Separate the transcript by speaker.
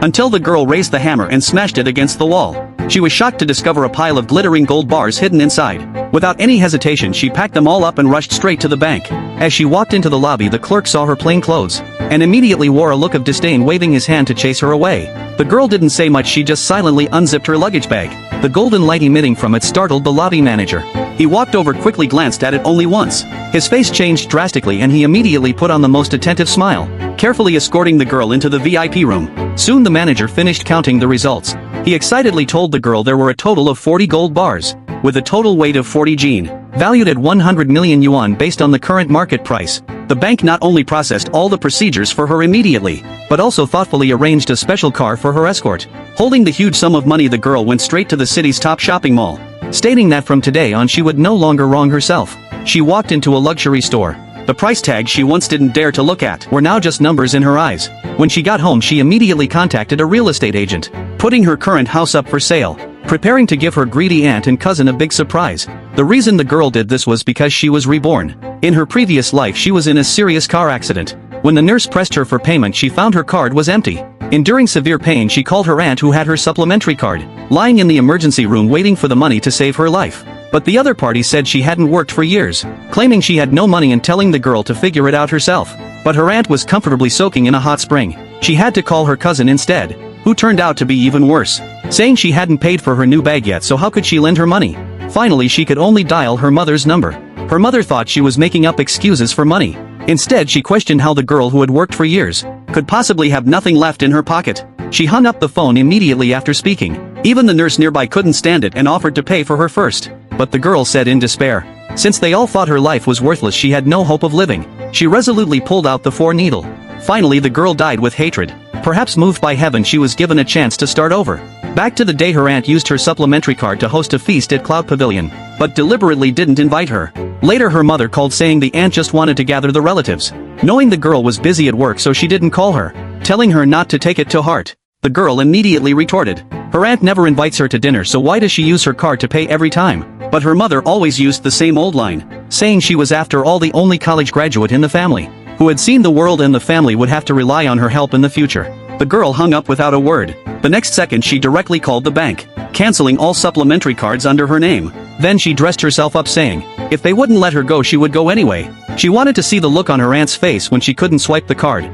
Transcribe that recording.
Speaker 1: until the girl raised the hammer and smashed it against the wall. She was shocked to discover a pile of glittering gold bars hidden inside. Without any hesitation, she packed them all up and rushed straight to the bank. As she walked into the lobby, the clerk saw her plain clothes and immediately wore a look of disdain, waving his hand to chase her away. The girl didn't say much, she just silently unzipped her luggage bag. The golden light emitting from it startled the lobby manager. He walked over, quickly glanced at it only once. His face changed drastically and he immediately put on the most attentive smile, carefully escorting the girl into the VIP room. Soon the manager finished counting the results. He excitedly told the girl there were a total of 40 gold bars, with a total weight of 40 jin, valued at 100 million yuan based on the current market price. The bank not only processed all the procedures for her immediately, but also thoughtfully arranged a special car for her escort. Holding the huge sum of money, the girl went straight to the city's top shopping mall, stating that from today on she would no longer wrong herself. She walked into a luxury store. The price tags she once didn't dare to look at were now just numbers in her eyes. When she got home, she immediately contacted a real estate agent, putting her current house up for sale, preparing to give her greedy aunt and cousin a big surprise. The reason the girl did this was because she was reborn. In her previous life, she was in a serious car accident. When the nurse pressed her for payment, she found her card was empty. Enduring severe pain, she called her aunt, who had her supplementary card, lying in the emergency room waiting for the money to save her life. But the other party said she hadn't worked for years, claiming she had no money and telling the girl to figure it out herself. But her aunt was comfortably soaking in a hot spring. She had to call her cousin instead, who turned out to be even worse, saying she hadn't paid for her new bag yet, so how could she lend her money? Finally, she could only dial her mother's number. Her mother thought she was making up excuses for money. Instead, she questioned how the girl who had worked for years could possibly have nothing left in her pocket. She hung up the phone immediately after speaking. Even the nurse nearby couldn't stand it and offered to pay for her first. But the girl said in despair, since they all thought her life was worthless, she had no hope of living. She resolutely pulled out the 4 needle. Finally, the girl died with hatred. Perhaps moved by heaven, she was given a chance to start over. Back to the day her aunt used her supplementary card to host a feast at Cloud Pavilion, but deliberately didn't invite her. Later her mother called, saying the aunt just wanted to gather the relatives, knowing the girl was busy at work, so she didn't call her, telling her not to take it to heart. The girl immediately retorted, her aunt never invites her to dinner, so why does she use her card to pay every time? But her mother always used the same old line, saying she was after all the only college graduate in the family, who had seen the world and the family would have to rely on her help in the future. The girl hung up without a word. The next second she directly called the bank, canceling all supplementary cards under her name. Then she dressed herself up, saying if they wouldn't let her go, she would go anyway. She wanted to see the look on her aunt's face when she couldn't swipe the card.